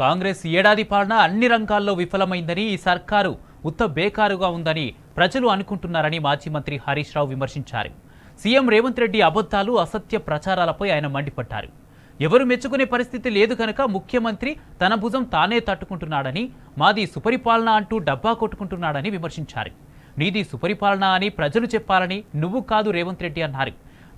కాంగ్రెస్ ఏడాది పాలన అన్ని రంగాల్లో విఫలమైందని ఈ సర్కారు ఉత్త బేకారుగా ఉందని ప్రజలు అనుకుంటున్నారని మాజీ మంత్రి హరీష్ రావు విమర్శించారు. సీఎం రేవంత్ రెడ్డి అబద్ధాలు అసత్య ప్రచారాలపై ఆయన మండిపడ్డారు. ఎవరు మెచ్చుకునే పరిస్థితి లేదు కనుక ముఖ్యమంత్రి తన భుజం తానే తట్టుకుంటున్నాడని, మాది సుపరిపాలన అంటూ డబ్బా కొట్టుకుంటున్నాడని విమర్శించారు. నీది సుపరిపాలన అని ప్రజలు చెప్పాలని నువ్వు కాదు రేవంత్ రెడ్డి అన్నారు.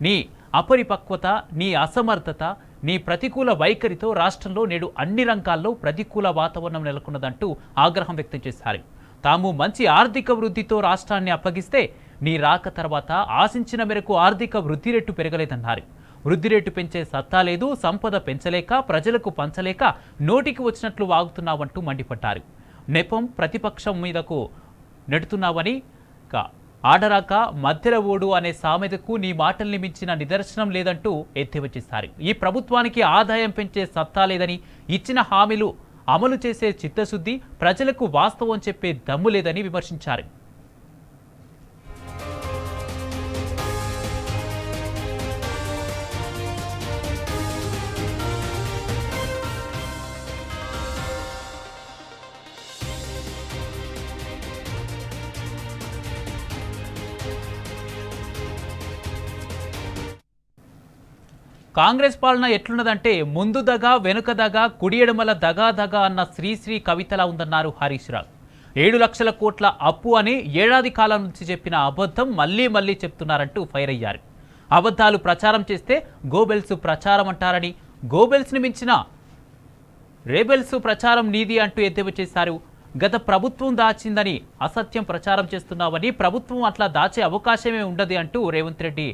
నీ అపరిపక్వత, నీ అసమర్థత, నీ ప్రతికూల వైఖరితో రాష్ట్రంలో నేడు అన్ని రంగాల్లో ప్రతికూల వాతావరణం నెలకొన్నదంటూ ఆగ్రహం వ్యక్తం చేశారు. తాము మంచి ఆర్థిక వృద్ధితో రాష్ట్రాన్ని అప్పగిస్తే నీ రాక తర్వాత ఆశించిన మేరకు ఆర్థిక వృద్ధి రేటు పెరగలేదన్నారు. వృద్ధి రేటు పెంచే సత్తా లేదు, సంపద పెంచలేక ప్రజలకు పంచలేక నోటికి వచ్చినట్లు వాగుతున్నావంటూ మండిపడ్డారు. నెపం ప్రతిపక్షం మీదకు నెడుతున్నావని, ఆడరాక మధ్యల ఓడు అనే సామెతకు నీ మాటల్ని మించిన నిదర్శనం లేదంటూ ఎద్దేవా చేశారు. ఈ ప్రభుత్వానికి ఆదాయం పెంచే సత్తా లేదని, ఇచ్చిన హామీలు అమలు చేసే చిత్తశుద్ధి, ప్రజలకు వాస్తవం చెప్పే దమ్ము లేదని విమర్శించారు. కాంగ్రెస్ పాలన ఎట్లున్నదంటే ముందు దగా వెనుక దగా కుడి ఎడమల దగా దగా అన్న శ్రీశ్రీ కవితలా ఉందన్నారు హరీష్ రావు. 7 లక్షల కోట్ల అప్పు అని ఏడాది కాలం నుంచి చెప్పిన అబద్ధం మళ్లీ మళ్లీ చెప్తున్నారంటూ ఫైర్ అయ్యారు. అబద్ధాలు ప్రచారం చేస్తే గోబెల్స్ ప్రచారం అంటారని, గోబెల్స్ని మించిన రేబెల్స్ ప్రచారం నీది అంటూ ఎద్దేవా చేశారు. గత ప్రభుత్వం దాచిందని అసత్యం ప్రచారం చేస్తున్నావని, ప్రభుత్వం అట్లా దాచే అవకాశమే ఉండదు అంటూ రేవంత్ రెడ్డి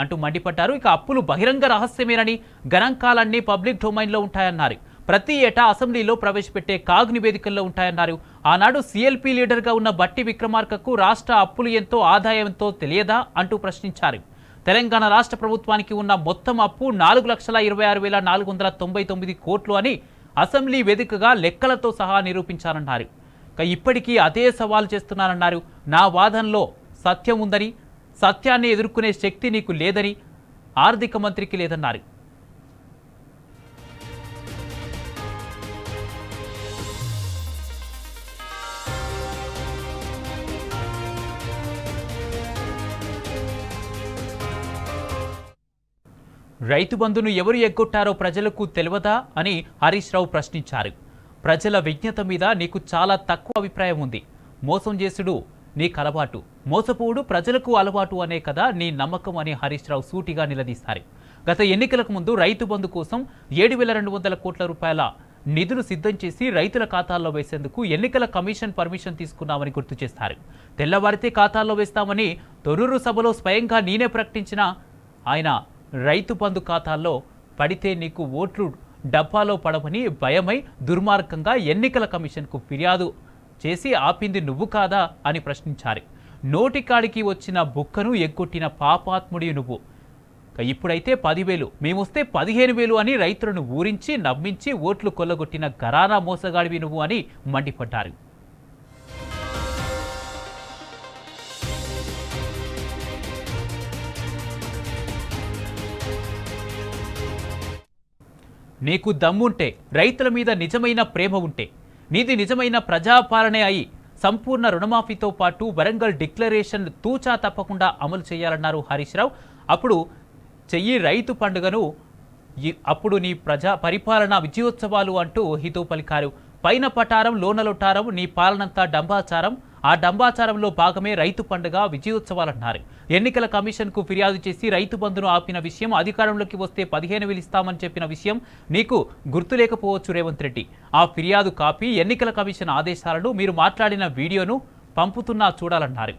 అంటూ మండిపడ్డారు. ఇక అప్పులు బహిరంగ రహస్యమేనని, గణాంకాలన్నీ పబ్లిక్ డొమైన్లో ఉంటాయన్నారు. ప్రతి ఏటా అసెంబ్లీలో ప్రవేశపెట్టే కాగ్ నివేదికల్లో ఉంటాయన్నారు. ఆనాడు సీఎల్పీ లీడర్గా ఉన్న బట్టి విక్రమార్కకు రాష్ట్ర అప్పులు ఎంతో, ఆదాయం ఎంతో తెలియదా అంటూ ప్రశ్నించారు. తెలంగాణ రాష్ట్ర ప్రభుత్వానికి ఉన్న మొత్తం అప్పు 4,26,499 కోట్లు అని అసెంబ్లీ వేదికగా లెక్కలతో సహా నిరూపించారన్నారు. ఇప్పటికీ అదే సవాల్ చేస్తున్నారన్నారు. నా వాదనలో సత్యం ఉందని, సత్యాన్ని ఎదుర్కొనే శక్తి నీకు లేదని, ఆర్థిక మంత్రికి లేదన్నారు. రైతు బంధును ఎవరు ఎగ్గొట్టారో ప్రజలకు తెలియదా అని హరీష్ రావు ప్రశ్నించారు. ప్రజల విజ్ఞత మీద నీకు చాలా తక్కువ అభిప్రాయం ఉంది. మోసం చేసుడు నీకు అలవాటు, మోసపోవుడు ప్రజలకు అలవాటు అనే కదా నీ నమ్మకం అని హరీష్ రావు సూటిగా నిలదీశారు. గత ఎన్నికలకు ముందు రైతు బంధు కోసం 7,200 కోట్ల రూపాయల నిధులు సిద్ధం చేసి రైతుల ఖాతాల్లో వేసేందుకు ఎన్నికల కమిషన్ పర్మిషన్ తీసుకున్నామని గుర్తు చేశారు. తెల్లవారితే ఖాతాల్లో వేస్తామని తొర్రూరు సభలో స్వయంగా నేనే ప్రకటించిన ఆయన, రైతు బంధు ఖాతాల్లో పడితే నీకు ఓట్లు డబ్బాలో పడమని భయమై దుర్మార్గంగా ఎన్నికల కమిషన్కు ఫిర్యాదు చేసి ఆపింది నువ్వు కాదా అని ప్రశ్నించారు. నోటికాడికి వచ్చిన బుక్కను ఎగ్గొట్టిన పాపాత్ముడి నువ్వు. ఇప్పుడైతే 10,000, మేమొస్తే 15,000 అని రైతులను ఊరించి నమ్మించి ఓట్లు కొల్లగొట్టిన గరానా మోసగాడివి నువ్వు అని మండిపడ్డారు. నీకు దమ్ముంటే, రైతుల మీద నిజమైన ప్రేమ ఉంటే, నీది నిజమైన ప్రజాపాలనే అయి సంపూర్ణ రుణమాఫీతో పాటు వరంగల్ డిక్లరేషన్ తూచా తప్పకుండా అమలు చేయాలన్నారు హరీష్ రావు. అప్పుడు చెయ్యి రైతు పండుగను, అప్పుడు నీ ప్రజా పరిపాలన విజయోత్సవాలు అంటూ హితవు పలికారు. పైన పటారం లోన లొటారం, నీ పాలనంతా డంబాచారం, ఆ డంబాచారంలో భాగమే రైతు పండుగ విజయోత్సవాలన్నారు. ఎన్నికల కమిషన్కు ఫిర్యాదు చేసి రైతు బంధును ఆపిన విషయం, అధికారంలోకి వస్తే 15,000 ఇస్తామని చెప్పిన విషయం నీకు గుర్తులేకపోవచ్చు రేవంత్ రెడ్డి. ఆ ఫిర్యాదు కాపీ, ఎన్నికల కమిషన్ ఆదేశాలను, మీరు మాట్లాడిన వీడియోను పంపుతున్నా చూడాలన్నారు.